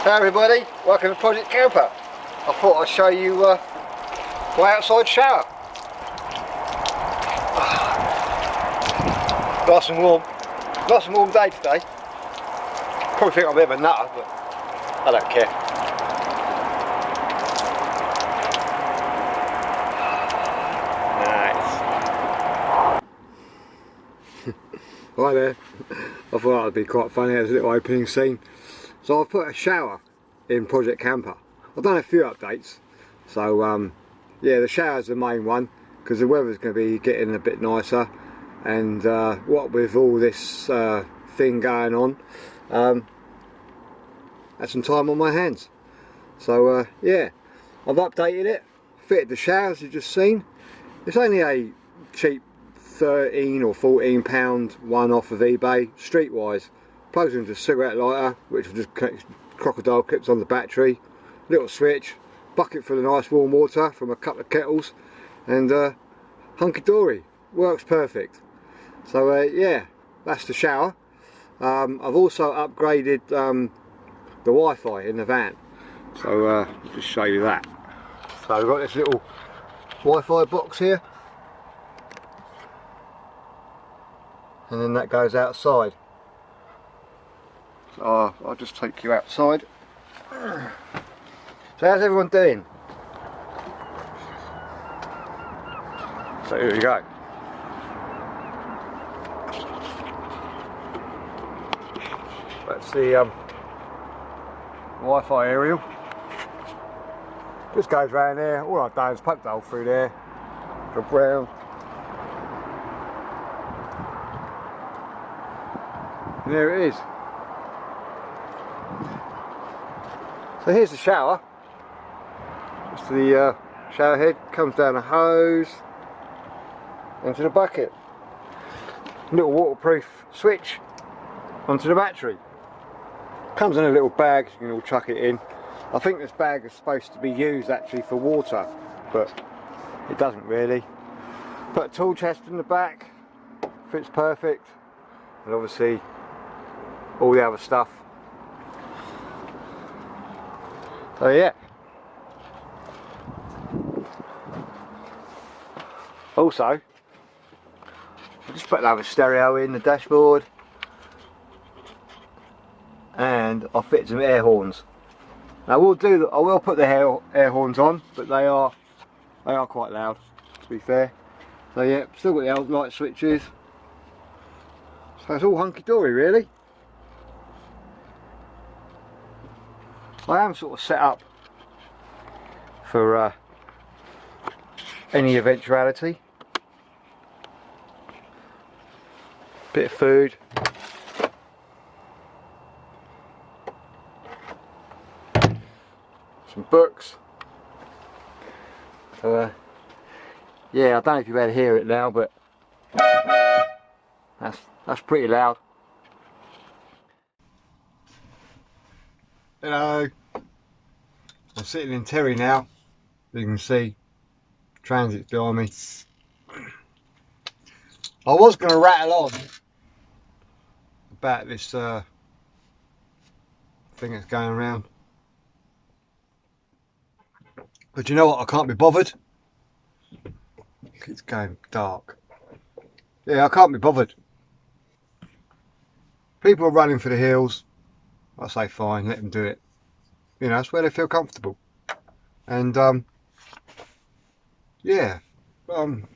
Hey everybody, welcome to Project Camper. I thought I'd show you my outside shower. Nice and warm day today. Probably think I'm a bit of a nutter, but I don't care. Nice. Hi there. I thought that would be quite funny as a little opening scene. So I've put a shower in Project Camper. I've done a few updates. So yeah, the shower's the main one because the weather's going to be getting a bit nicer, and what with all this thing going on, had some time on my hands. So yeah, I've updated it, fitted the shower as you've just seen. It's only a cheap £13 or £14 one off of eBay, streetwise. Plugs into a cigarette lighter, which will just connect crocodile clips on the battery, little switch, bucket full of nice warm water from a couple of kettles, and hunky dory, works perfect. So yeah, that's the shower. I've also upgraded the Wi-Fi in the van, so I'll just show you that. So I've got this little Wi-Fi box here, and then that goes outside. So I'll just take you outside. So how's everyone doing? So here we go. That's the Wi-Fi aerial. Just goes round there. All I've done is poked the hole through there, drop round. And there it is. So here's the shower. Just the shower head comes down a hose into the bucket. Little waterproof switch onto the battery. Comes in a little bag, so you can all chuck it in. I think this bag is supposed to be used actually for water, but it doesn't really. Put a tool chest in the back, fits perfect, and obviously all the other stuff. So yeah. Also, I just put another stereo in the dashboard, and I fit some air horns. Now I will put the air horns on, but they are quite loud, to be fair. So yeah, still got the old light switches. So it's all hunky dory really. I am sort of set up for any eventuality. Bit of food. Some books. So yeah, I don't know if you better hear it now, but that's pretty loud. Hello. I'm sitting in Terry now. You can see transit's behind me. I was going to rattle on about this thing that's going around, but you know what, I can't be bothered. It's going dark. Yeah, I can't be bothered. People are running for the hills. I say fine, let them do it. You know, it's where they feel comfortable. And yeah, I'm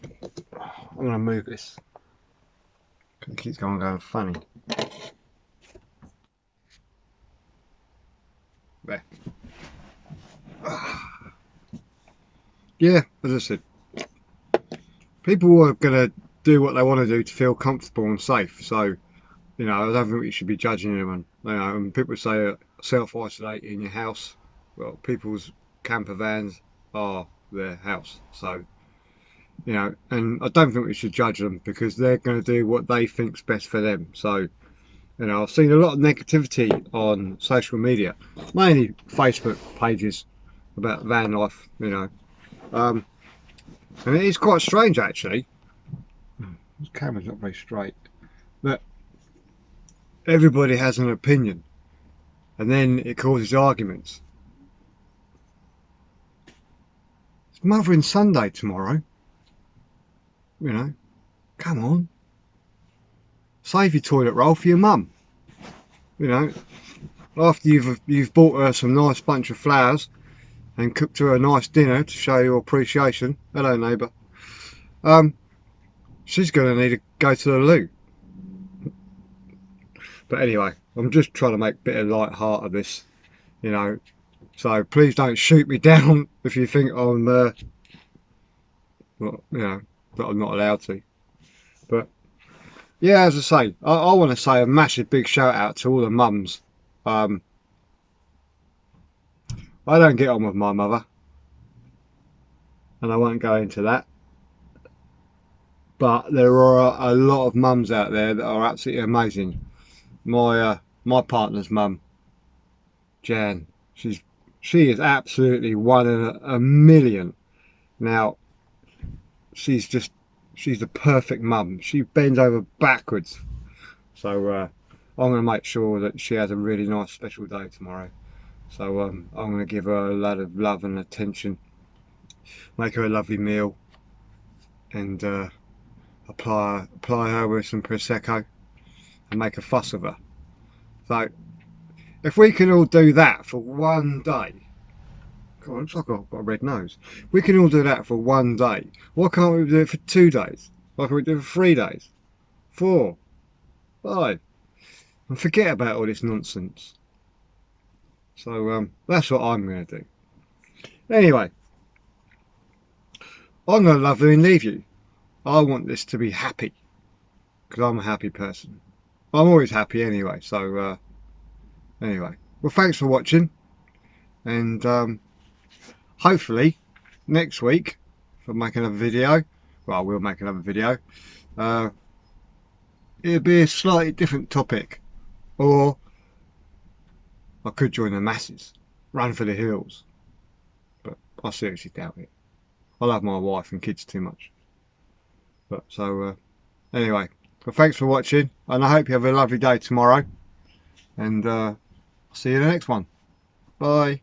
going to move this. It keeps going funny. There. Yeah, as I said, people are going to do what they want to do to feel comfortable and safe. So, you know, I don't think we should be judging anyone. You know, and people say self-isolate in your house. Well, people's camper vans are their house. So, you know, and I don't think we should judge them because they're going to do what they think's best for them. So, you know, I've seen a lot of negativity on social media, mainly Facebook pages about van life, you know. And it is quite strange actually. This camera's not very straight, but everybody has an opinion, and then it causes arguments. It's Mothering Sunday tomorrow. You know, come on. Save your toilet roll for your mum. You know, after you've bought her some nice bunch of flowers and cooked her a nice dinner to show your appreciation. Hello, neighbour. She's going to need to go to the loo. But anyway, I'm just trying to make a bit of light heart of this, you know. So please don't shoot me down if you think I'm, well, you know, that I'm not allowed to. But yeah, as I say, I want to say a massive big shout out to all the mums. I don't get on with my mother, and I won't go into that. But there are a lot of mums out there that are absolutely amazing. My partner's mum, Jan, she is absolutely one in a million. Now, she's the perfect mum. She bends over backwards. So I'm going to make sure that she has a really nice special day tomorrow. So I'm going to give her a lot of love and attention, make her a lovely meal, and apply her with some Prosecco and make a fuss of her. So if we can all do that for one day, God, it looks like I've got a red nose. We can all do that for one day. Why can't we do it for 2 days? Why can't we do it for 3 days? 4, 5, and forget about all this nonsense. So that's what I'm going to do. Anyway, I'm going to love you and leave you. I want this to be happy, because I'm a happy person. I'm always happy anyway. So anyway, well, thanks for watching, and hopefully next week if I make another video, well, I will make another video, it'll be a slightly different topic, or I could join the masses, run for the hills, but I seriously doubt it. I love my wife and kids too much. But so anyway, well, thanks for watching, and I hope you have a lovely day tomorrow, and I'll see you in the next one. Bye.